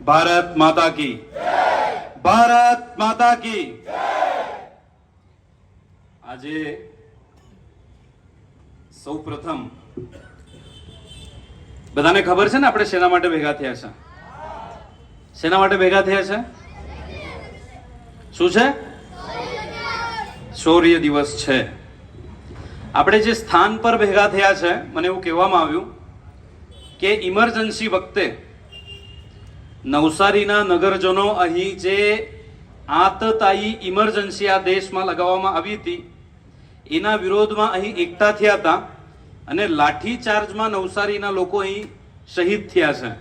भारत माता की, भारत माता की। આજે સૌ પ્રથમ બધાને ખબર છે ને આપણે શેના માટે ભેગા થયા છે? શેના માટે ભેગા થયા છે? શું છે? શૌર્ય દિવસ છે। આપણે જે સ્થાન પર ભેગા થયા છે, મને એવું કહેવામાં આવ્યું કે ઇમરજન્સી વખતે નવસારીના નગરજનો અહીં જે આતતાયી ઇમરજન્સી આ દેશમાં લગાવવામાં આવી હતી એના વિરોધમાં અહીં એકઠા થયા હતા અને લાઠી ચાર્જમાં નવસારીના લોકો અહીં શહીદ થયા છે,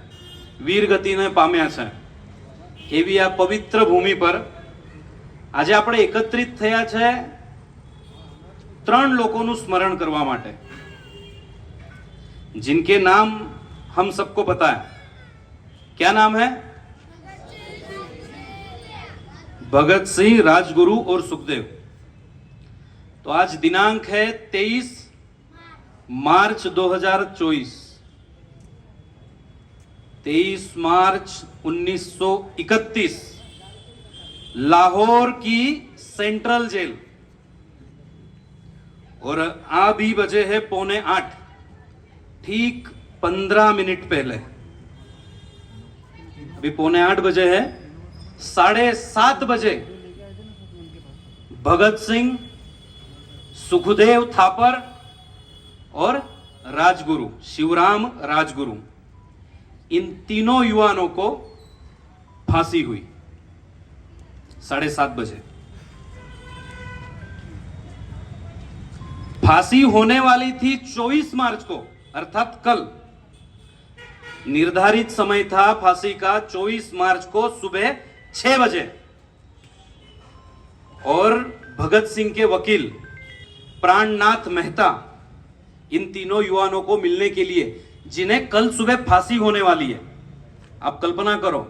વીરગતિને પામ્યા છે। એવી આ પવિત્ર ભૂમિ પર આજે આપણે એકત્રિત થયા છે ત્રણ લોકોનું સ્મરણ કરવા માટે, जिनके नाम हम सबको पता है। क्या नाम है? भगत सिंह, राजगुरु और सुखदेव। तो आज दिनांक है 23 मार्च 2024। 23 मार्च 1931 लाहौर की सेंट्रल जेल, और अभी बजे है 7:45, ठीक 15 मिनट पहले, अभी 7:45 बजे है, 7:30 बजे भगत सिंह, सुखदेव थापर और राजगुरु शिवराम राजगुरु, इन तीनों युवानों को फांसी हुई 7:30 बजे। फांसी होने वाली थी 24 मार्च को, अर्थात कल। निर्धारित समय था फांसी का 24 मार्च को सुबह 6 बजे। और भगत सिंह के वकील प्राणनाथ मेहता इन तीनों युवानों को मिलने के लिए, जिन्हें कल सुबह फांसी होने वाली है, आप कल्पना करो,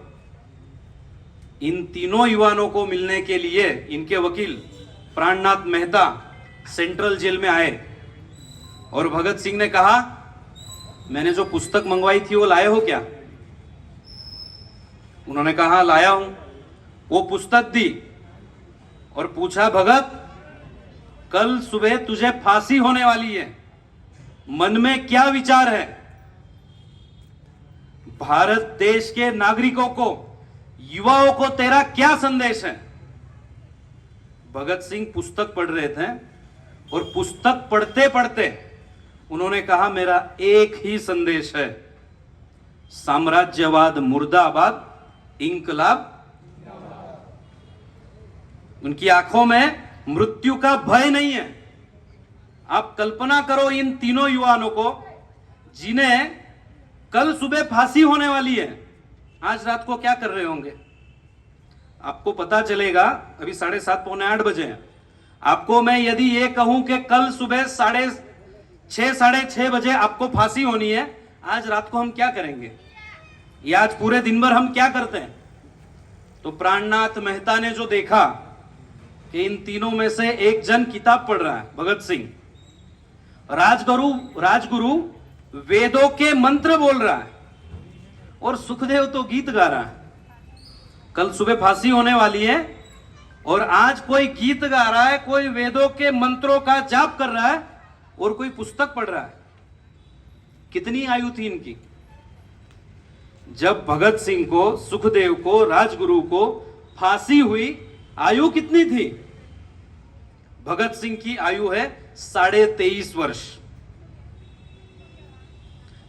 इन तीनों युवानों को मिलने के लिए इनके वकील प्राणनाथ मेहता सेंट्रल जेल में आए। और भगत सिंह ने कहा, मैंने जो पुस्तक मंगवाई थी वो लाए हो क्या? उन्होंने कहा लाया हूं। वो पुस्तक दी और पूछा, भगत कल सुबह तुझे फांसी होने वाली है, मन में क्या विचार है? भारत देश के नागरिकों को, युवाओं को तेरा क्या संदेश है? भगत सिंह पुस्तक पढ़ रहे थे और पुस्तक पढ़ते पढ़ते उन्होंने कहा, मेरा एक ही संदेश है, साम्राज्यवाद मुर्दाबाद, इंकलाब। उनकी आंखों में मृत्यु का भय नहीं है। आप कल्पना करो इन तीनों युवानों को, जिन्हें कल सुबह फांसी होने वाली है, आज रात को क्या कर रहे होंगे? आपको पता चलेगा, अभी 7:30 7:45 बजे हैं। आपको मैं यदि ये कहूं कि कल सुबह 6:30 6:30 बजे आपको फांसी होनी है, आज रात को हम क्या करेंगे? या आज पूरे दिन भर हम क्या करते हैं? तो प्राणनाथ मेहता ने जो देखा कि इन तीनों में से एक जन किताब पढ़ रहा है, भगत सिंह, राजगुरु वेदों के मंत्र बोल रहा है, और सुखदेव तो गीत गा रहा है। कल सुबह फांसी होने वाली है और आज कोई गीत गा रहा है, कोई वेदों के मंत्रों का जाप कर रहा है और कोई पुस्तक पढ़ रहा है। कितनी आयु थी इनकी? जब भगत सिंह को, सुखदेव को, राजगुरु को फांसी हुई, आयु कितनी थी? भगत सिंह की आयु है 23.5 वर्ष,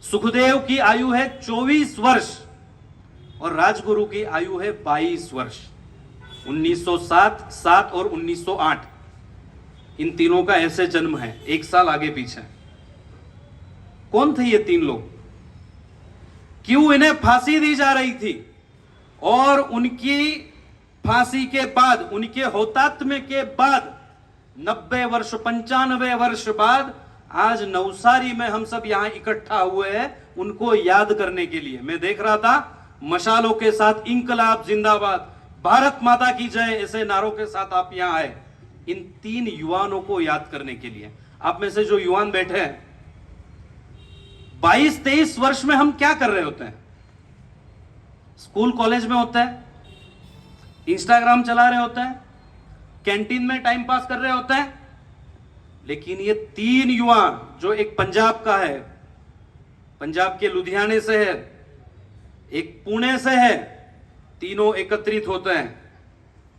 सुखदेव की आयु है 24 वर्ष और राजगुरु की आयु है 22 वर्ष। 1907, 7 और 1908 इन तीनों का ऐसे जन्म है, एक साल आगे पीछे। कौन थे ये तीन लोग? क्यों इन्हें फांसी दी जा रही थी? और उनकी फांसी के बाद, उनके होतात्म्य के बाद 90 वर्ष, 95 वर्ष बाद आज नवसारी में हम सब यहां इकट्ठा हुए हैं उनको याद करने के लिए। मैं देख रहा था मशालों के साथ, इंकलाब जिंदाबाद, भारत माता की जय, ऐसे नारों के साथ आप यहां आए इन तीन युवानों को याद करने के लिए। आप में से जो युवान बैठे हैं, 22-23 वर्ष में हम क्या कर रहे होते हैं? स्कूल कॉलेज में होता है, इंस्टाग्राम चला रहे होते हैं, कैंटीन में टाइम पास कर रहे होते हैं। लेकिन ये 3 युवा, जो एक पंजाब का है, पंजाब के लुधियाने से है, एक पुणे से है, तीनों एकत्रित होते हैं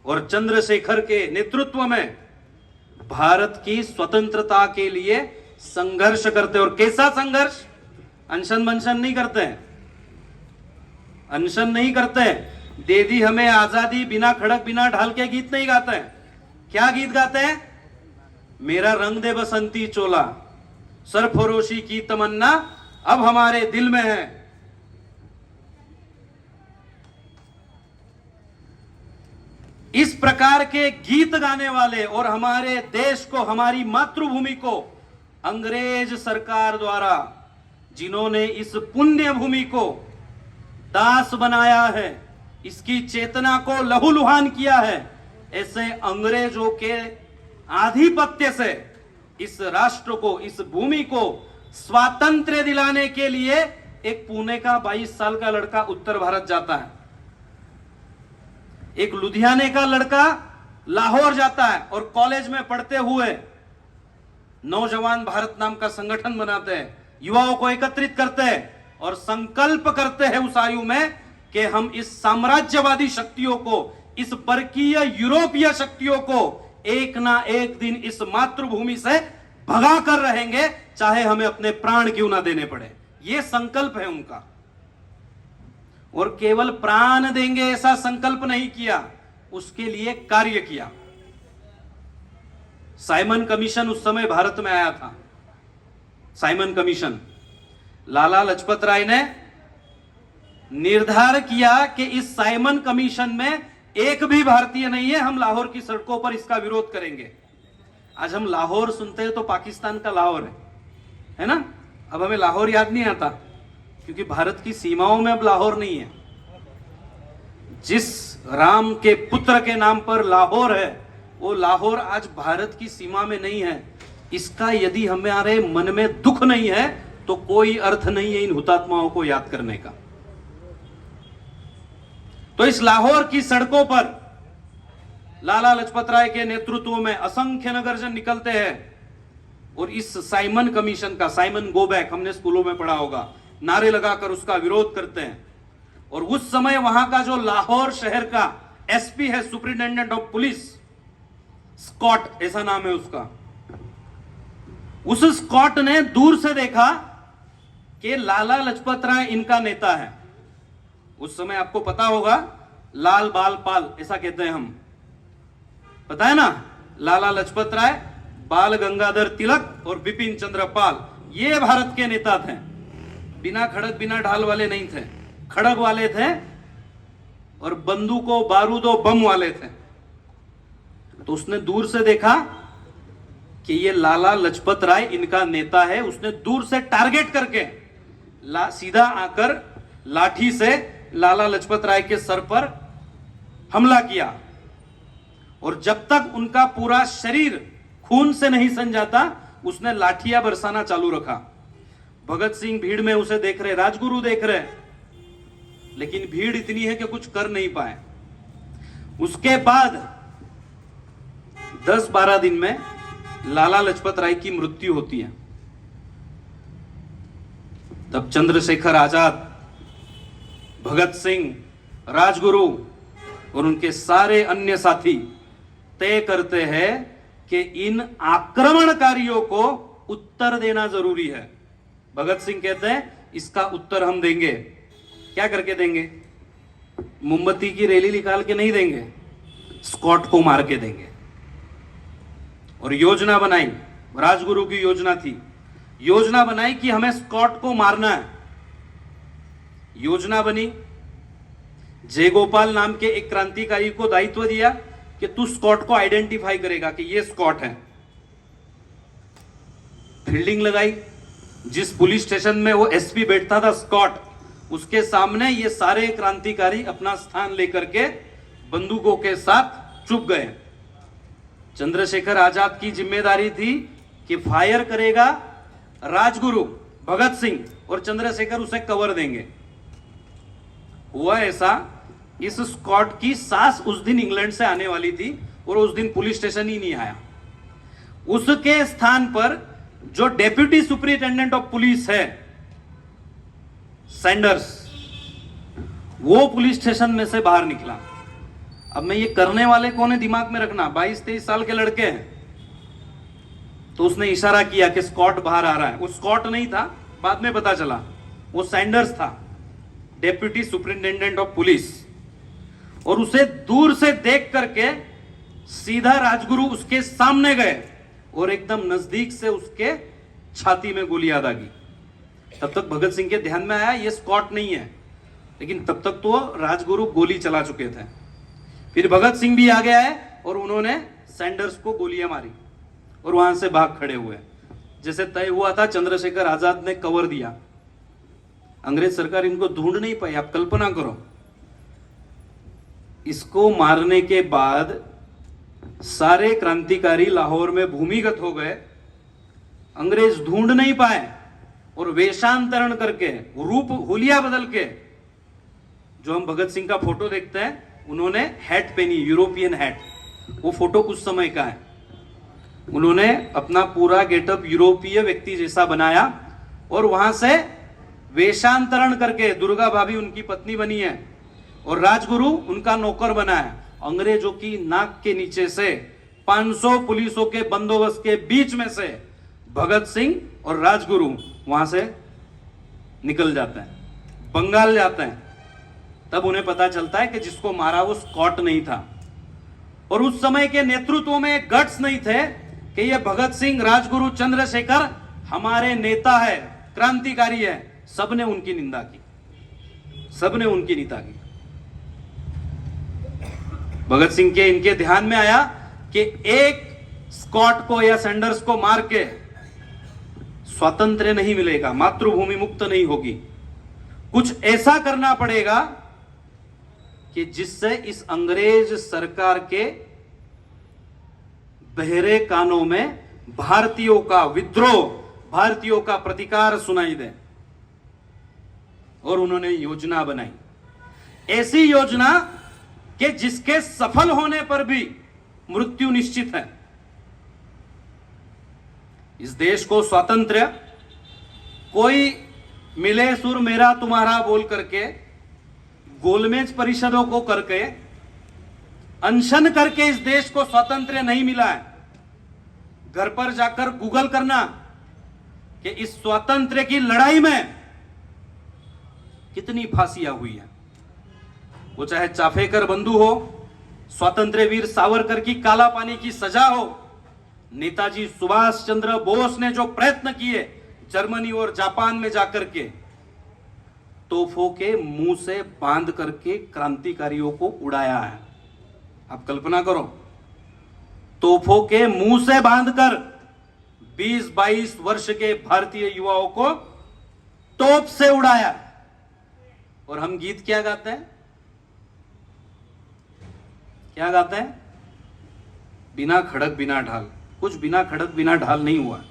और चंद्रशेखर के नेतृत्व में भारत की स्वतंत्रता के लिए संघर्ष करते हैं। और कैसा संघर्ष? अनशन बंशन नहीं करते हैं, अनशन नहीं करते हैं। दे दी हमें आजादी, बिना खड़क बिना ढाल के गीत नहीं गाते हैं। क्या गीत गाते हैं? मेरा रंग दे बसंती चोला, सरफरोशी की तमन्ना अब हमारे दिल में है। इस प्रकार के गीत गाने वाले और हमारे देश को, हमारी मातृभूमि को अंग्रेज सरकार द्वारा, जिन्होंने इस पुण्य भूमि को दास बनाया है, इसकी चेतना को लहूलुहान किया है, ऐसे अंग्रेजों के आधिपत्य से इस राष्ट्र को, इस भूमि को स्वातंत्र्य दिलाने के लिए एक पुणे का 22 साल का लड़का उत्तर भारत जाता है, एक लुधियाने का लड़का लाहौर जाता है और कॉलेज में पढ़ते हुए नौजवान भारत नाम का संगठन बनाते हैं, युवाओं को एकत्रित करते हैं और संकल्प करते हैं उस आयु में कि हम इस साम्राज्यवादी शक्तियों को, इस परकीय यूरोपीय शक्तियों को एक ना एक दिन इस मातृभूमि से भगा कर रहेंगे, चाहे हमें अपने प्राण क्यों ना देने पड़े। यह संकल्प है उनका। और केवल प्राण देंगे ऐसा संकल्प नहीं किया, उसके लिए कार्य किया। साइमन कमीशन उस समय भारत में आया था। साइमन कमीशन, लाला लाजपत राय ने निर्धार किया कि इस साइमन कमीशन में एक भी भारतीय नहीं है, हम लाहौर की सड़कों पर इसका विरोध करेंगे। आज हम लाहौर सुनते हैं तो पाकिस्तान का लाहौर है ना? अब हमें लाहौर याद नहीं आता, क्योंकि भारत की सीमाओं में अब लाहौर नहीं है। जिस राम के पुत्र के नाम पर लाहौर है, वो लाहौर आज भारत की सीमा में नहीं है। इसका यदि हमारे मन में दुख नहीं है तो कोई अर्थ नहीं है इन हुतात्माओं को याद करने का। तो इस लाहौर की सड़कों पर लाला लाजपत राय के नेतृत्व में असंख्य नगरजन निकलते हैं और इस साइमन कमीशन का, साइमन गो बैक, हमने स्कूलों में पढ़ा होगा, नारे लगाकर उसका विरोध करते हैं। और उस समय वहां का जो लाहौर शहर का एसपी है, सुपरिटेंडेंट ऑफ पुलिस, स्कॉट ऐसा नाम है उसका, उस स्कॉट ने दूर से देखा कि लाला लाजपत राय इनका नेता है। उस समय आपको पता होगा, लाल बाल पाल ऐसा कहते हैं हम, पता है ना? लाला लाजपत राय, बाल गंगाधर तिलक और बिपिन चंद्र पाल, ये भारत के नेता थे। बिना खड़क बिना ढाल वाले नहीं थे, खड़क वाले थे और बंदूकों बारूदों बम वाले थे। तो उसने दूर से देखा कि ये लाला लाजपत राय इनका नेता है। उसने दूर से टारगेट करके सीधा आकर लाठी से लाला लाजपत राय के सर पर हमला किया। और जब तक उनका पूरा शरीर खून से नहीं सन जाता, उसने लाठियां बरसाना चालू रखा। भगत सिंह भीड़ में उसे देख रहे, राजगुरु देख रहे, लेकिन भीड़ इतनी है कि कुछ कर नहीं पाए। उसके बाद 10-12 दिन में लाला लाजपत राय की मृत्यु होती है। तब चंद्रशेखर आजाद, भगत सिंह, राजगुरु और उनके सारे अन्य साथी तय करते हैं कि इन आक्रमणकारियों को उत्तर देना जरूरी है। भगत सिंह कहते हैं इसका उत्तर हम देंगे। क्या करके देंगे? मोमबत्ती की रैली निकाल के नहीं देंगे, स्कॉट को मार के देंगे। और योजना बनाई, राजगुरु की योजना थी, योजना बनाई कि हमें स्कॉट को मारना है। योजना बनी, जयगोपाल नाम के एक क्रांतिकारी को दायित्व दिया कि तू स्कॉट को आइडेंटिफाई करेगा कि ये स्कॉट है। फील्डिंग लगाई, जिस पुलिस स्टेशन में वो एसपी बैठता था स्कॉट, उसके सामने ये सारे क्रांतिकारी अपना स्थान लेकर के बंदूकों के साथ चुप गए। चंद्रशेखर आजाद की जिम्मेदारी थी कि फायर करेगा राजगुरु, भगत सिंह, और चंद्रशेखर उसे कवर देंगे। हुआ ऐसा, इस स्कॉट की सास उस दिन इंग्लैंड से आने वाली थी और उस दिन पुलिस स्टेशन ही नहीं आया। उसके स्थान पर जो डेप्यूटी सुपरिटेंडेंट ऑफ पुलिस है सैंडर्स, वो पुलिस स्टेशन में से बाहर निकला। अब मैं ये करने वाले कौन है दिमाग में रखना, 22-23 साल के लड़के हैं। तो उसने इशारा किया कि स्कॉट बाहर आ रहा है। वो स्कॉट नहीं था, बाद में पता चला वो सैंडर्स था, डेप्यूटी सुपरिटेंडेंट ऑफ पुलिस। और उसे दूर से देख करके सीधा राजगुरु उसके सामने गए और एकदम नजदीक से उसके छाती में गोलियां दागी। तब तक भगत सिंह के ध्यान में आया ये स्कॉट नहीं है, लेकिन तब तक तो राजगुरु गोली चला चुके थे। फिर भगत सिंह भी आ गया है और उन्होंने सैंडर्स को गोलियां मारी और वहां से भाग खड़े हुए। जैसे तय हुआ था, चंद्रशेखर आजाद ने कवर दिया। अंग्रेज सरकार इनको ढूंढ नहीं पाई। आप कल्पना करो, इसको मारने के बाद सारे क्रांतिकारी लाहौर में भूमिगत हो गए, अंग्रेज ढूंढ नहीं पाए और वेशांतरण करके, रूप हुलिया बदल के, जो हम भगत सिंह का फोटो देखते हैं, उन्होंने हैट पहनी, यूरोपियन हैट। वो फोटो उस समय का है। उन्होंने अपना पूरा गेटअप यूरोपीय व्यक्ति जैसा बनाया और वहां से वेशांतरण करके दुर्गा भाभी उनकी पत्नी बनी है और राजगुरु उनका नौकर बना है। अंग्रेजों की नाक के नीचे से 500 पुलिसों के बंदोबस्त के बीच में से भगत सिंह और राजगुरु वहां से निकल जाते हैं, बंगाल जाते हैं। तब उन्हें पता चलता है कि जिसको मारा वो स्कॉट नहीं था। और उस समय के नेतृत्व में गट्स नहीं थे कि ये भगत सिंह, राजगुरु, चंद्रशेखर हमारे नेता है, क्रांतिकारी है। सबने उनकी निंदा की, सबने उनकी निंदा की। भगत सिंह के इनके ध्यान में आया कि एक स्कॉट को या सैंडर्स को मार के स्वातंत्र्य नहीं मिलेगा, मातृभूमि मुक्त नहीं होगी। कुछ ऐसा करना पड़ेगा कि जिससे इस अंग्रेज सरकार के बहरे कानों में भारतीयों का विद्रोह, भारतीयों का प्रतिकार सुनाई दे। और उन्होंने योजना बनाई, ऐसी योजना कि जिसके सफल होने पर भी मृत्यु निश्चित है। इस देश को स्वातंत्र्य कोई मिले सुर मेरा तुम्हारा बोल करके, गोलमेज परिषदों को करके, अनशन करके इस देश को स्वातंत्र्य नहीं मिला है। घर पर जाकर गूगल करना कि इस स्वातंत्र्य की लड़ाई में कितनी फांसियां हुई हैं। वो चाहे चाफेकर बंधु हो, स्वातंत्र्य वीर सावरकर की काला पानी की सजा हो, नेताजी सुभाष चंद्र बोस ने जो प्रयत्न किए जर्मनी और जापान में जाकर के तोपों के मुंह से बांध करके क्रांतिकारियों को उड़ाया है। आप कल्पना करो, तोपों के मुंह से बांधकर 20-22 वर्ष के भारतीय युवाओं को तोप से उड़ाया। और हम गीत क्या गाते हैं, क्या गाते हैं? बिना खड़क बिना ढाल। कुछ बिना खड़क बिना ढाल नहीं हुआ।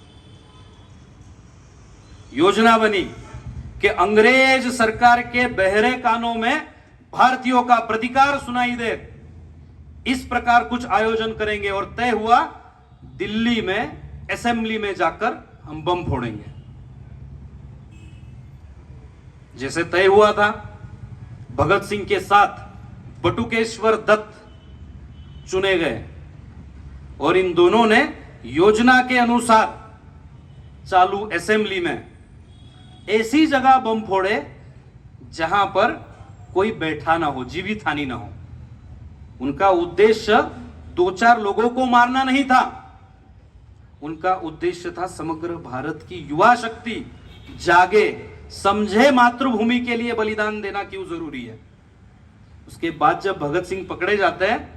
योजना बनी कि अंग्रेज सरकार के बहरे कानों में भारतीयों का प्रतिकार सुनाई दे, इस प्रकार कुछ आयोजन करेंगे। और तय हुआ दिल्ली में असेंबली में जाकर हम बम फोड़ेंगे। जैसे तय हुआ था, भगत सिंह के साथ बटुकेश्वर दत्त चुने गए और इन दोनों ने योजना के अनुसार चालू असेंबली में ऐसी जगह बम फोड़े जहां पर कोई बैठा ना हो, जीवित हानि ना हो। उनका उद्देश्य 2-4 लोगों को मारना नहीं था, उनका उद्देश्य था समग्र भारत की युवा शक्ति जागे, समझे मातृभूमि के लिए बलिदान देना क्यों जरूरी है। उसके बाद जब भगत सिंह पकड़े जाते हैं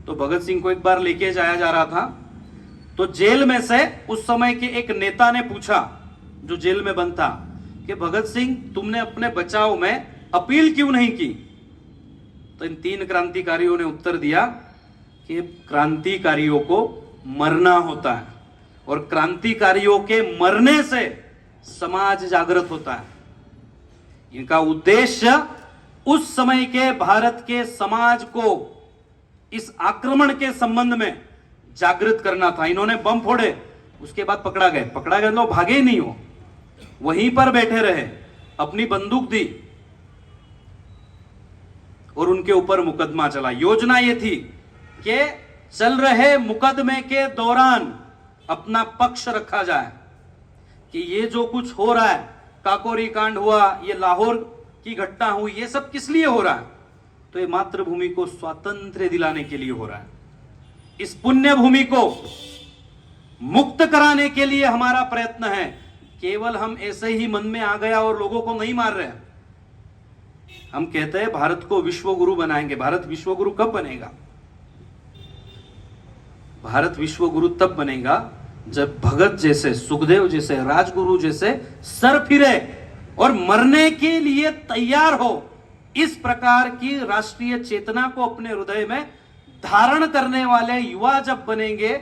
तो भगत सिंह को एक बार लेके जाया जा रहा था, तो जेल में से उस समय के एक नेता ने पूछा, जो जेल में बंद था, कि भगत सिंह तुमने अपने बचाव में अपील क्यों नहीं की? तो इन 3 क्रांतिकारियों ने उत्तर दिया कि क्रांतिकारियों को मरना होता है और क्रांतिकारियों के मरने से समाज जागृत होता है। इनका उद्देश्य उस समय के भारत के समाज को इस आक्रमण के संबंध में जागृत करना था। इन्होंने बम फोड़े, उसके बाद पकड़ा गए तो भागे ही नहीं, हो वहीं पर बैठे रहे, अपनी बंदूक दी और उनके ऊपर मुकदमा चला। योजना यह थी कि चल रहे मुकदमे के दौरान अपना पक्ष रखा जाए कि ये जो कुछ हो रहा है, काकोरी कांड हुआ, ये लाहौर की घटना हुई, ये सब किस लिए हो रहा है? तो ये मातृभूमि को स्वातंत्र्य दिलाने के लिए हो रहा है। इस पुण्य भूमि को मुक्त कराने के लिए हमारा प्रयत्न है। केवल हम ऐसे ही मन में आ गया और लोगों को नहीं मार रहे। हम कहते हैं भारत को विश्व गुरु बनाएंगे। भारत विश्व गुरु कब बनेगा? भारत विश्व गुरु तब बनेगा जब भगत जैसे, सुखदेव जैसे, राजगुरु जैसे सर फिरे और मरने के लिए तैयार हो। इस प्रकार की राष्ट्रीय चेतना को अपने हृदय में धारण करने वाले युवा जब बनेंगे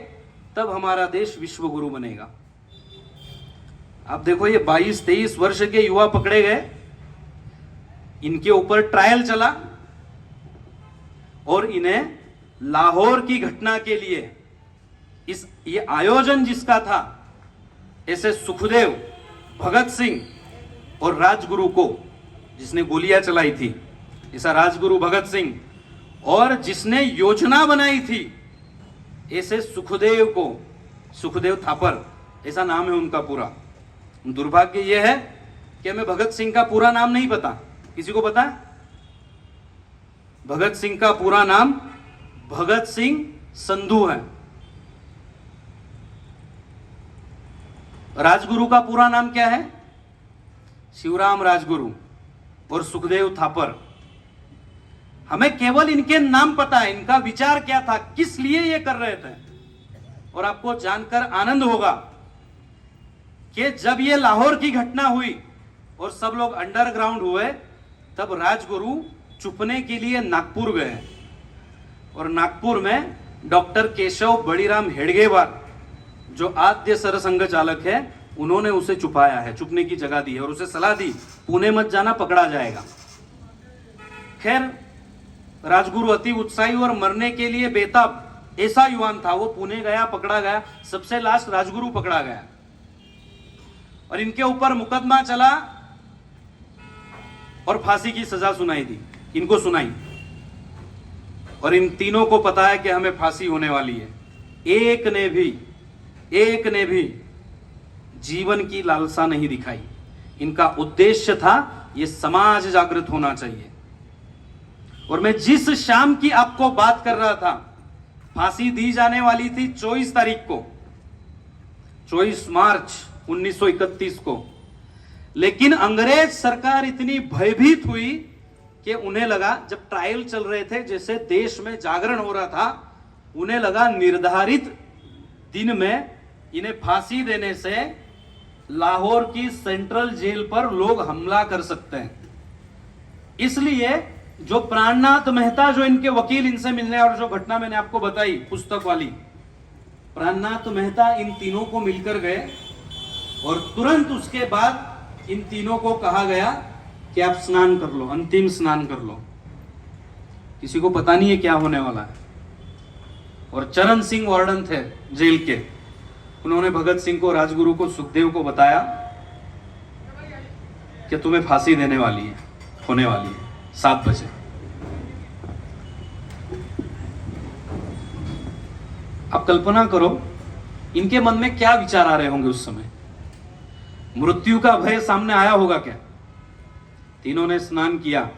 तब हमारा देश विश्व गुरु बनेगा। आप देखो, ये 22-23 वर्ष के युवा पकड़े गए, इनके ऊपर ट्रायल चला और इन्हें लाहौर की घटना के लिए ये आयोजन जिसका था, ऐसे सुखदेव, भगत सिंह और राजगुरु को, जिसने गोलियां चलाई थी, ऐसा राजगुरु भगत सिंह, और जिसने योजना बनाई थी ऐसे सुखदेव को, सुखदेव थापर ऐसा नाम है उनका पूरा। दुर्भाग्य यह है कि हमें भगत सिंह का पूरा नाम नहीं पता। किसी को पता है? भगत सिंह का पूरा नाम भगत सिंह संधू है। राजगुरु का पूरा नाम क्या है? शिवराम राजगुरु और सुखदेव थापर। हमें केवल इनके नाम पता है, इनका विचार क्या था, किस लिए ये कर रहे थे। और आपको जानकर आनंद होगा कि जब ये लाहौर की घटना हुई और सब लोग अंडरग्राउंड हुए, तब राजगुरु छुपने के लिए नागपुर गए और नागपुर में डॉक्टर केशव बड़ीराम हेडगेवार, जो आद्य सरसंघ चालक है, उन्होंने उसे छुपाया है, छुपने की जगह दी है और उसे सलाह दी, पुणे मत जाना, पकड़ा जाएगा। खैर, राजगुरु अति उत्साही और मरने के लिए बेताब ऐसा युवान था, वो पुणे गया, पकड़ा गया, सबसे लास्ट राजगुरु पकड़ा गया और इनके ऊपर मुकदमा चला और फांसी की सजा सुनाई दी, इनको सुनाई। और इन तीनों को पता है कि हमें फांसी होने वाली है। एक ने भी जीवन की लालसा नहीं दिखाई। इनका उद्देश्य था ये समाज जागृत होना चाहिए। और मैं जिस शाम की आपको बात कर रहा था, फांसी दी जाने वाली थी 24 तारीख को, 24 मार्च 1931 को। लेकिन अंग्रेज सरकार इतनी भयभीत हुई कि उन्हें लगा, जब ट्रायल चल रहे थे, जैसे देश में जागरण हो रहा था, उन्हें लगा निर्धारित दिन में इन्हें फांसी देने से लाहौर की सेंट्रल जेल पर लोग हमला कर सकते हैं। इसलिए जो प्राणनाथ मेहता, जो इनके वकील, इनसे मिलने, और जो घटना मैंने आपको बताई पुस्तक वाली, प्राणनाथ मेहता इन तीनों को मिलकर गए और तुरंत उसके बाद इन तीनों को कहा गया कि आप स्नान कर लो, अंतिम स्नान कर लो। किसी को पता नहीं है क्या होने वाला है। और चरण सिंह वार्डन थे जेल के, उन्होंने भगत सिंह को, राजगुरु को, सुखदेव को बताया कि तुम्हें फांसी देने वाली है, होने वाली है 7 बजे। आप कल्पना करो इनके मन में क्या विचार आ रहे होंगे उस समय। मृत्यु का भय सामने आया होगा क्या? तीनों ने स्नान किया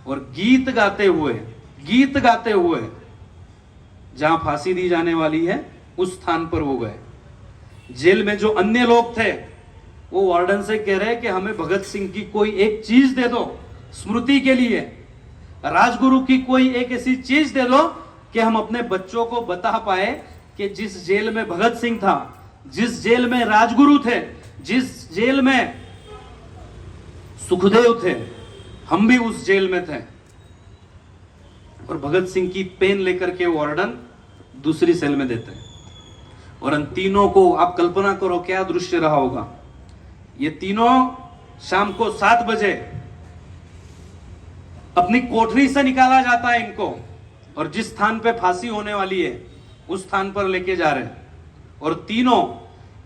और गीत गाते हुए जहां फांसी दी जाने वाली है उस स्थान पर वो गए। जेल में जो अन्य लोग थे वो वार्डन से कह रहे कि हमें भगत सिंह की कोई एक चीज दे दो स्मृति के लिए, राजगुरु की कोई एक ऐसी चीज दे दो कि हम अपने बच्चों को बता पाए कि जिस जेल में भगत सिंह था, जिस जेल में राजगुरु थे, जिस जेल में सुखदेव थे, हम भी उस जेल में थे। और भगत सिंह की पेन लेकर के वार्डन दूसरी सेल में देते हैं। और इन तीनों को आप कल्पना करो क्या दृश्य रहा होगा। ये तीनों शाम को 7 बजे अपनी कोठरी से निकाला जाता है इनको, और जिस स्थान पे फांसी होने वाली है उस स्थान पर लेके जा रहे हैं। और तीनों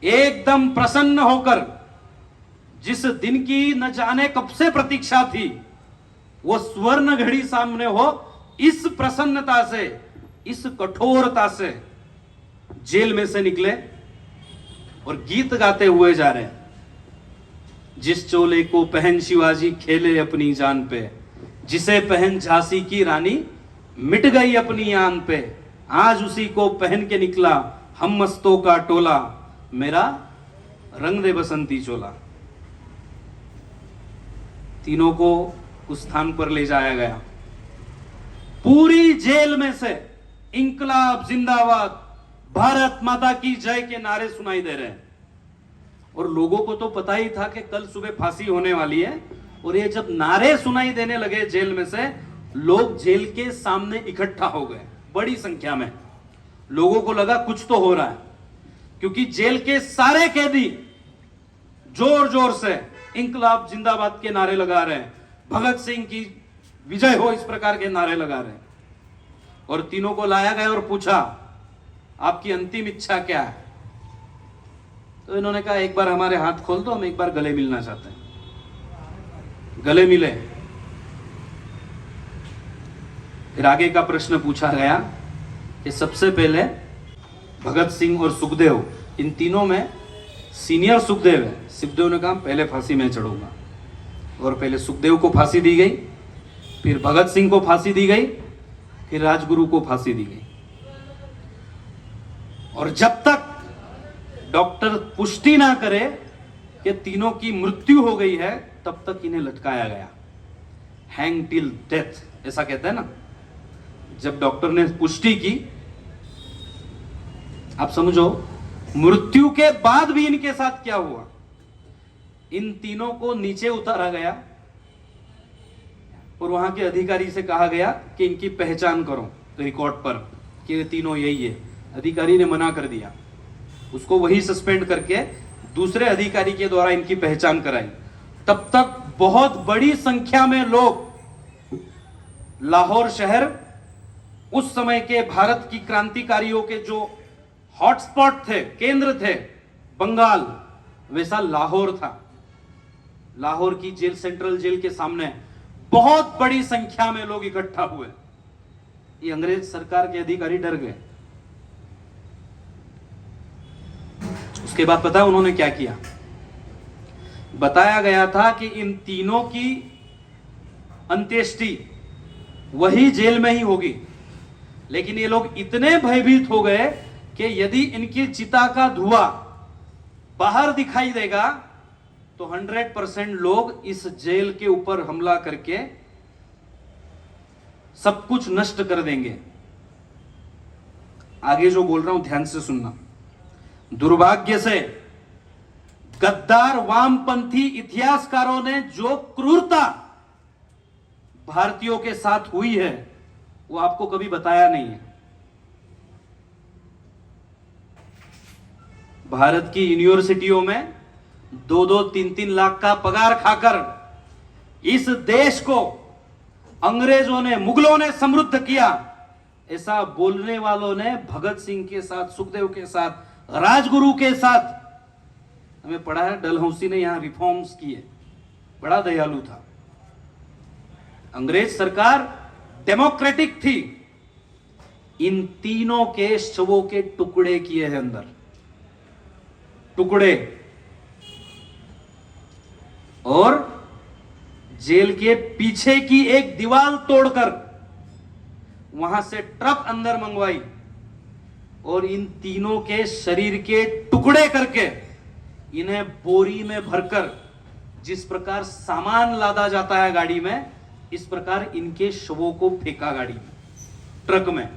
एकदम प्रसन्न होकर, जिस दिन की न जाने कब से प्रतीक्षा थी, वो स्वर्ण घड़ी सामने हो, इस प्रसन्नता से, इस कठोरता से जेल में से निकले और गीत गाते हुए जा रहे हैं। जिस चोले को पहन शिवाजी खेले अपनी जान पे, जिसे पहन झांसी की रानी मिट गई अपनी आन पे, आज उसी को पहन के निकला हम मस्तों का टोला, मेरा रंग दे बसंती चोला। तीनों को उस स्थान पर ले जाया गया। पूरी जेल में से इंकलाब जिंदाबाद, भारत माता की जय के नारे सुनाई दे रहे हैं। और लोगों को तो पता ही था कि कल सुबह फांसी होने वाली है, और ये जब नारे सुनाई देने लगे जेल में से, लोग जेल के सामने इकट्ठा हो गए बड़ी संख्या में। लोगों को लगा कुछ तो हो रहा है, क्योंकि जेल के सारे कैदी जोर जोर से इंकलाब जिंदाबाद के नारे लगा रहे हैं, भगत सिंह की विजय हो, इस प्रकार के नारे लगा रहे हैं। और तीनों को लाया गया और पूछा, आपकी अंतिम इच्छा क्या है? तो इन्होंने कहा, एक बार हमारे हाथ खोल दो, हम एक बार गले मिलना चाहते हैं। गले मिले। फिर आगे का प्रश्न पूछा गया कि सबसे पहले भगत सिंह और सुखदेव, इन तीनों में सीनियर सुखदेव है। सुखदेव ने कहा पहले फांसी में चढ़ूंगा, और पहले सुखदेव को फांसी दी गई, फिर भगत सिंह को फांसी दी गई, फिर राजगुरु को फांसी दी गई। और जब तक डॉक्टर पुष्टि ना करे कि तीनों की मृत्यु हो गई है, तब तक इन्हें लटकाया गया। हैंग टिल डेथ, ऐसा कहते हैं ना। जब डॉक्टर ने पुष्टि की, आप समझो मृत्यु के बाद भी इनके साथ क्या हुआ। इन तीनों को नीचे उतारा गया और वहां के अधिकारी से कहा गया कि इनकी पहचान करो रिकॉर्ड पर कि ये तीनों यही है। अधिकारी ने मना कर दिया, उसको वही सस्पेंड करके दूसरे अधिकारी के द्वारा इनकी पहचान कराई। तब तक बहुत बड़ी संख्या में लोग लाहौर शहर, उस समय के भारत की क्रांतिकारियों के जो हॉटस्पॉट थे, केंद्र थे, बंगाल, वैसा लाहौर था। लाहौर की जेल, सेंट्रल जेल के सामने बहुत बड़ी संख्या में लोग इकट्ठा हुए। ये अंग्रेज सरकार के अधिकारी डर गए। उसके बाद पता है उन्होंने क्या किया? बताया गया था कि इन तीनों की अंत्येष्टि वही जेल में ही होगी, लेकिन ये लोग इतने भयभीत हो गए कि यदि इनकी चिता का धुआं बाहर दिखाई देगा तो 100% लोग इस जेल के ऊपर हमला करके सब कुछ नष्ट कर देंगे। आगे जो बोल रहा हूं ध्यान से सुनना। दुर्भाग्य से गद्दार वामपंथी इतिहासकारों ने जो क्रूरता भारतीयों के साथ हुई है वो आपको कभी बताया नहीं है। भारत की यूनिवर्सिटियों में 2-2, 3-3 लाख का पगार खाकर इस देश को अंग्रेजों ने, मुगलों ने समृद्ध किया, ऐसा बोलने वालों ने भगत सिंह के साथ, सुखदेव के साथ, राजगुरु के साथ, हमें पढ़ा है, डलहौसी ने यहां रिफॉर्म्स किए, बड़ा दयालु था। अंग्रेज सरकार डेमोक्रेटिक थी। इन तीनों के शवों के टुकड़े किए हैं अंदर, टुकड़े, और जेल के पीछे की एक दीवार तोड़कर वहां से ट्रक अंदर मंगवाई और इन तीनों के शरीर के टुकड़े करके इन्हें बोरी में भरकर, जिस प्रकार सामान लादा जाता है गाड़ी में, इस प्रकार इनके शवों को फेंका गाड़ी में, ट्रक में,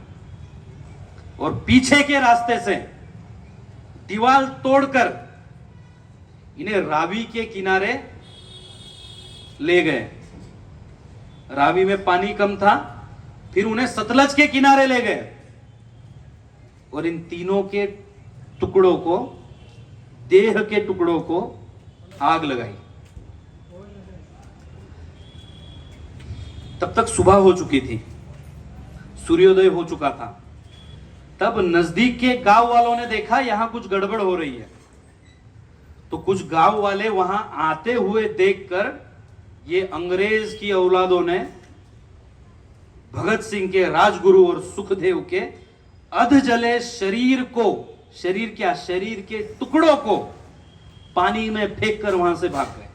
और पीछे के रास्ते से दीवार तोड़कर इन्हें रावी के किनारे ले गए। रावी में पानी कम था, फिर उन्हें सतलज के किनारे ले गए और इन तीनों के टुकड़ों को, देह के टुकड़ों को आग लगाई। तब तक सुबह हो चुकी थी, सूर्योदय हो चुका था। तब नजदीक के गांव वालों ने देखा यहां कुछ गड़बड़ हो रही है, तो कुछ गांव वाले वहां आते हुए देखकर ये अंग्रेज की औलादों ने भगत सिंह के, राजगुरु और सुखदेव के अध जले शरीर को, शरीर क्या, शरीर के टुकड़ों को पानी में फेंक कर वहां से भाग गए।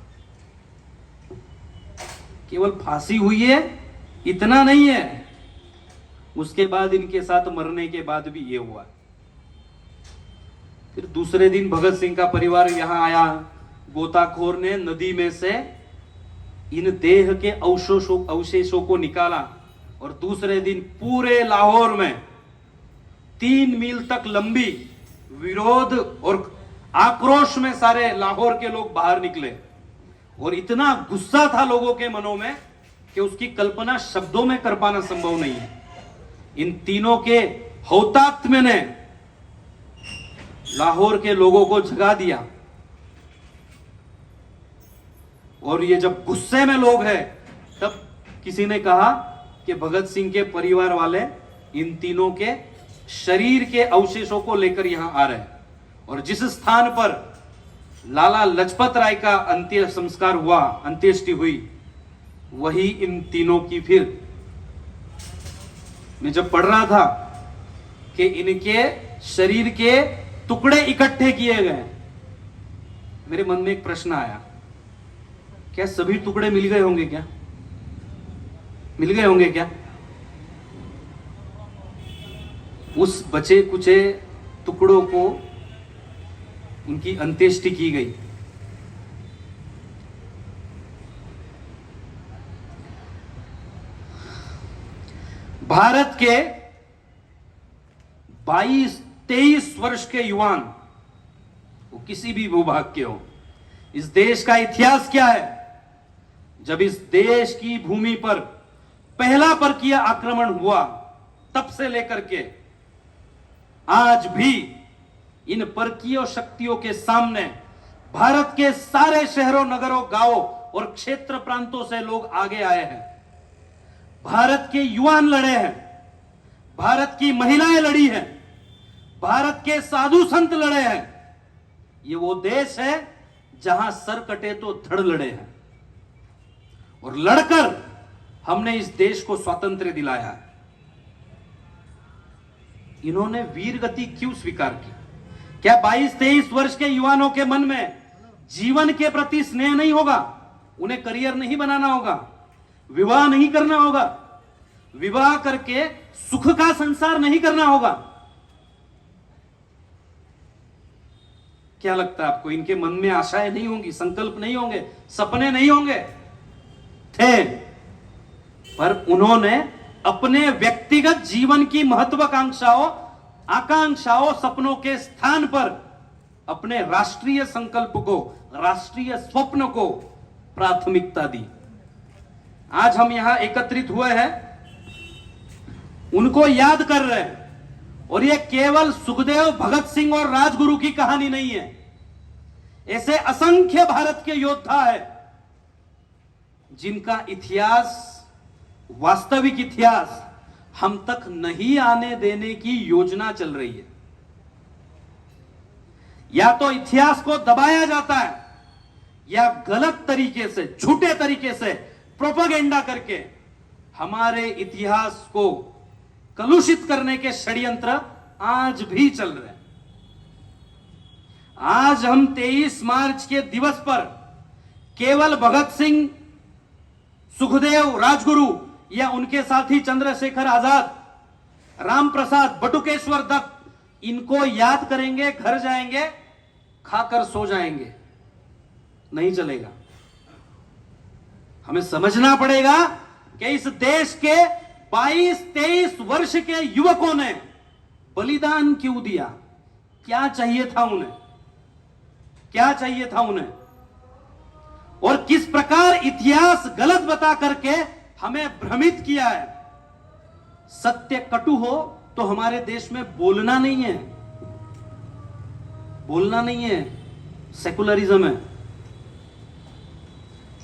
केवल फांसी हुई है इतना नहीं है, उसके बाद इनके साथ मरने के बाद भी ये हुआ। फिर दूसरे दिन भगत सिंह का परिवार यहां आया, गोताखोर ने नदी में से इन देह के अवशेषों को निकाला और दूसरे दिन पूरे लाहौर में 3 मील तक लंबी विरोध और आक्रोश में सारे लाहौर के लोग बाहर निकले। और इतना गुस्सा था लोगों के मनों में कि उसकी कल्पना शब्दों में कर पाना संभव नहीं है। इन तीनों के हौतात्म्य ने लाहौर के लोगों को जगा दिया। और ये जब गुस्से में लोग हैं, तब किसी ने कहा कि भगत सिंह के परिवार वाले इन तीनों के शरीर के अवशेषों को लेकर यहां आ रहे हैं। और जिस स्थान पर लाला लजपत राय का अंत्य संस्कार हुआ, अंत्येष्टि हुई, वही इन तीनों की। फिर मैं जब पढ़ रहा था कि इनके शरीर के टुकड़े इकट्ठे किए गए, मेरे मन में एक प्रश्न आया, क्या सभी टुकड़े मिल गए होंगे? क्या मिल गए होंगे? क्या उस बचे कुचे टुकड़ों को उनकी अंत्येष्टि की गई? भारत के 22-23 वर्ष के युवान, वो किसी भी भूभाग के हो, इस देश का इतिहास क्या है? जब इस देश की भूमि पर पहला परकीय आक्रमण हुआ, तब से लेकर के आज भी इन परकीय शक्तियों के सामने भारत के सारे शहरों, नगरों, गांवों और क्षेत्र प्रांतों से लोग आगे आए हैं। भारत के युवान लड़े हैं, भारत की महिलाएं लड़ी हैं, भारत के साधु संत लड़े हैं। ये वो देश है जहां सर कटे तो धड़ लड़े हैं। और लड़कर हमने इस देश को स्वातंत्र्य दिलाया है। इन्होंने वीर गति क्यों स्वीकार की? क्या 22-23 वर्ष के युवानों के मन में जीवन के प्रति स्नेह नहीं होगा? उन्हें करियर नहीं बनाना होगा? विवाह नहीं करना होगा? विवाह करके सुख का संसार नहीं करना होगा? क्या लगता है आपको? इनके मन में आशाएं नहीं होंगी, संकल्प नहीं होंगे, सपने नहीं होंगे? थे, पर उन्होंने अपने व्यक्तिगत जीवन की महत्वाकांक्षाओं, आकांक्षाओं, सपनों के स्थान पर अपने राष्ट्रीय संकल्प को, राष्ट्रीय स्वप्न को प्राथमिकता दी। आज हम यहां एकत्रित हुए हैं, उनको याद कर रहे हैं। और यह केवल सुखदेव, भगत सिंह और राजगुरु की कहानी नहीं है। ऐसे असंख्य भारत के योद्धा है जिनका इतिहास, वास्तविक इतिहास हम तक नहीं आने देने की योजना चल रही है। या तो इतिहास को दबाया जाता है, या गलत तरीके से, झूठे तरीके से प्रोपेगेंडा करके हमारे इतिहास को कलुषित करने के षड्यंत्र आज भी चल रहे हैं। आज हम 23 मार्च के दिवस पर केवल भगत सिंह, सुखदेव, राजगुरु या उनके साथी चंद्रशेखर आजाद, राम प्रसाद, बटुकेश्वर दत्त, इनको याद करेंगे, घर जाएंगे, खाकर सो जाएंगे? नहीं चलेगा। हमें समझना पड़ेगा कि इस देश के 22-23 वर्ष के युवकों ने बलिदान क्यों दिया? क्या चाहिए था उन्हें? क्या चाहिए था उन्हें? और किस प्रकार इतिहास गलत बता करके हमें भ्रमित किया है। सत्य कटु हो तो हमारे देश में बोलना नहीं है, बोलना नहीं है, सेकुलरिज्म है।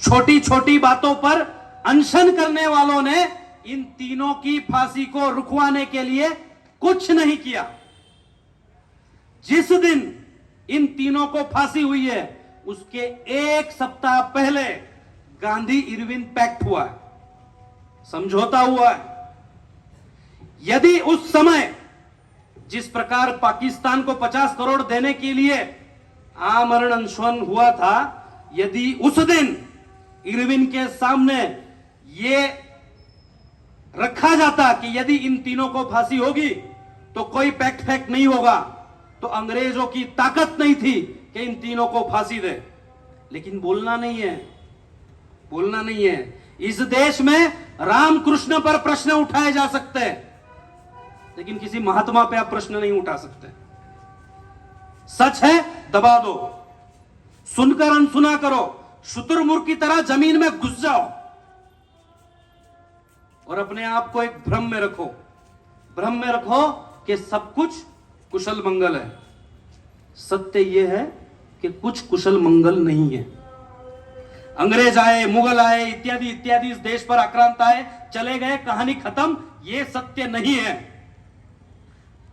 छोटी छोटी बातों पर अनशन करने वालों ने इन तीनों की फांसी को रुकवाने के लिए कुछ नहीं किया। जिस दिन इन तीनों को फांसी हुई है उसके एक सप्ताह पहले गांधी इरविन पैक्ट हुआ है, समझौता हुआ है। यदि उस समय जिस प्रकार पाकिस्तान को 50 करोड़ देने के लिए आमरण अनशन हुआ था, यदि उस दिन इरविन के सामने ये रखा जाता कि यदि इन तीनों को फांसी होगी तो कोई पैक्ट फैक्ट नहीं होगा, तो अंग्रेजों की ताकत नहीं थी कि इन तीनों को फांसी दे। लेकिन बोलना नहीं है, बोलना नहीं है। इस देश में रामकृष्ण पर प्रश्न उठाए जा सकते हैं, लेकिन किसी महात्मा पे आप प्रश्न नहीं उठा सकते। सच है दबा दो, सुनकर अनसुना करो, शुतुरमुर्ग की तरह जमीन में घुस जाओ और अपने आप को एक भ्रम में रखो, भ्रम में रखो कि सब कुछ कुशल मंगल है। सत्य यह है कि कुछ कुशल मंगल नहीं है। अंग्रेज आए, मुगल आए, इत्यादि इत्यादि इस देश पर आक्रांत आए, चले गए, कहानी खत्म, यह सत्य नहीं है।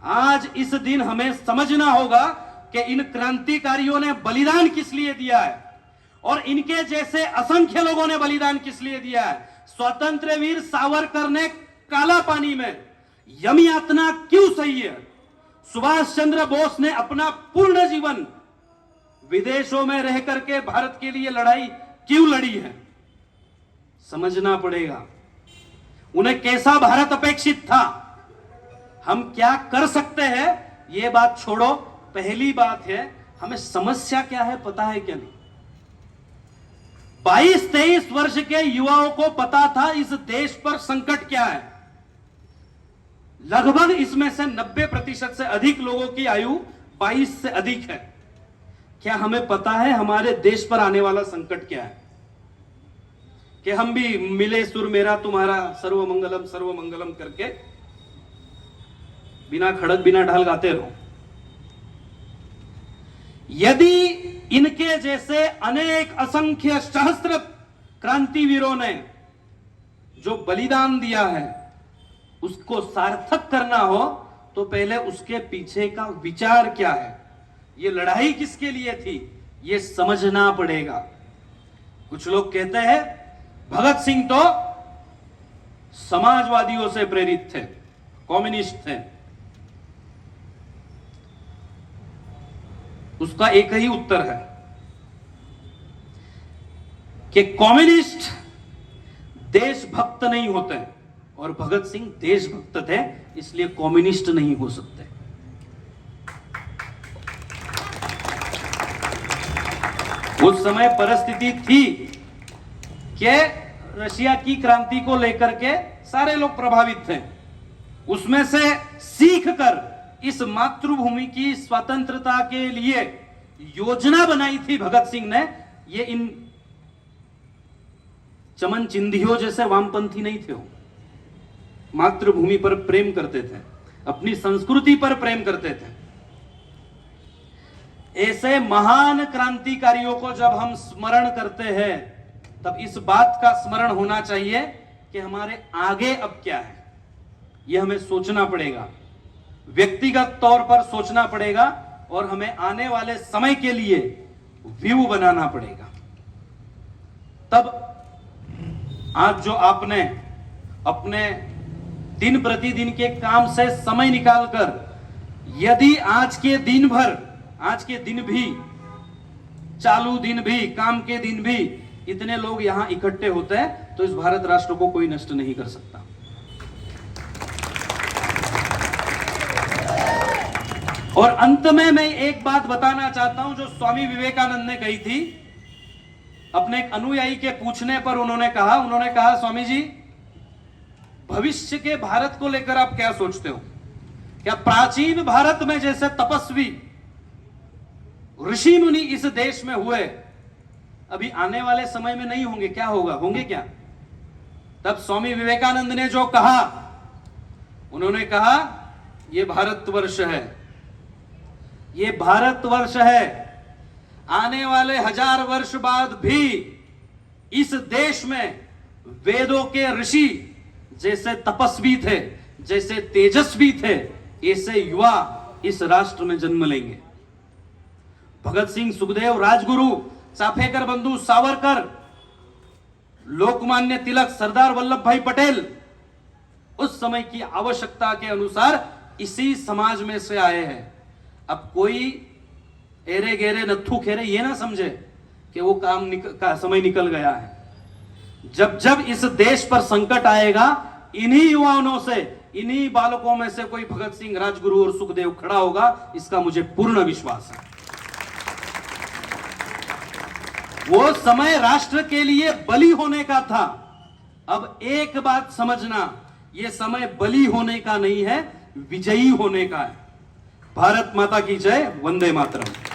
आज इस दिन हमें समझना होगा कि इन क्रांतिकारियों ने बलिदान किस लिए दिया है और इनके जैसे असंख्य लोगों ने बलिदान किस लिए दिया है। स्वतंत्र वीर सावरकर ने काला पानी में यम यातना क्यों सही है? सुभाष चंद्र बोस ने अपना पूर्ण जीवन विदेशों में रह करके भारत के लिए लड़ाई क्यों लड़ी है? समझना पड़ेगा उन्हें कैसा भारत अपेक्षित था, हम क्या कर सकते हैं यह बात छोड़ो। पहली बात है हमें समस्या क्या है पता है क्या नहीं। 22-23 वर्ष के युवाओं को पता था इस देश पर संकट क्या है। लगभग इसमें से 90% से अधिक लोगों की आयु 22 से अधिक है। क्या हमें पता है हमारे देश पर आने वाला संकट क्या है? कि हम भी मिले सुर मेरा तुम्हारा सर्व मंगलम करके बिना खड़क बिना ढाल गाते रहो। यदि इनके जैसे अनेक असंख्य सहस्त्र क्रांतिवीरों ने जो बलिदान दिया है उसको सार्थक करना हो तो पहले उसके पीछे का विचार क्या है, ये लड़ाई किसके लिए थी, ये समझना पड़ेगा। कुछ लोग कहते हैं भगत सिंह तो समाजवादियों से प्रेरित थे, कम्युनिस्ट थे। उसका एक ही उत्तर है कि कम्युनिस्ट देशभक्त नहीं होते और भगत सिंह देशभक्त थे, इसलिए कम्युनिस्ट नहीं हो सकते। उस समय परिस्थिति थी कि रशिया की क्रांति को लेकर के सारे लोग प्रभावित थे। उसमें से सीख कर इस मातृभूमि की स्वतंत्रता के लिए योजना बनाई थी भगत सिंह ने। ये इन चमन चिंधियों जैसे वामपंथी नहीं थे। मातृभूमि पर प्रेम करते थे, अपनी संस्कृति पर प्रेम करते थे। ऐसे महान क्रांतिकारियों को जब हम स्मरण करते हैं तब इस बात का स्मरण होना चाहिए कि हमारे आगे अब क्या है, यह हमें सोचना पड़ेगा, व्यक्तिगत तौर पर सोचना पड़ेगा और हमें आने वाले समय के लिए व्यू बनाना पड़ेगा। तब आज जो आपने अपने दिन प्रतिदिन के काम से समय निकालकर यदि आज के दिन भर, आज के दिन भी, चालू दिन भी, काम के दिन भी इतने लोग यहां इकट्ठे होते हैं तो इस भारत राष्ट्र को कोई नष्ट नहीं कर सकता। और अंत में मैं एक बात बताना चाहता हूं जो स्वामी विवेकानंद ने कही थी। अपने एक अनुयायी के पूछने पर उन्होंने कहा स्वामी जी भविष्य के भारत को लेकर आप क्या सोचते हो? क्या प्राचीन भारत में जैसे तपस्वी ऋषि मुनि इस देश में हुए अभी आने वाले समय में नहीं होंगे? क्या होगा, होंगे क्या? तब स्वामी विवेकानंद ने जो कहा, उन्होंने कहा यह भारतवर्ष है, ये भारतवर्ष है। आने वाले 1000 वर्ष बाद भी इस देश में वेदों के ऋषि जैसे तपस्वी थे, जैसे तेजस्वी थे, ऐसे युवा इस राष्ट्र में जन्म लेंगे। भगत सिंह, सुखदेव, राजगुरु, चाफेकर बंधु, सावरकर, लोकमान्य तिलक, सरदार वल्लभ भाई पटेल उस समय की आवश्यकता के अनुसार इसी समाज में से आए हैं। अब कोई एरे गेरे नत्थु खेरे ये ना समझे कि वो का समय निकल गया है। जब जब इस देश पर संकट आएगा, इन्हीं युवाओं से, इन्हीं बालकों में से कोई भगत सिंह, राजगुरु और सुखदेव खड़ा होगा, इसका मुझे पूर्ण विश्वास है। वो समय राष्ट्र के लिए बलि होने का था। अब एक बात समझना, ये समय बलि होने का नहीं है, विजयी होने का है। भारत माता की जय। वंदे मातरम।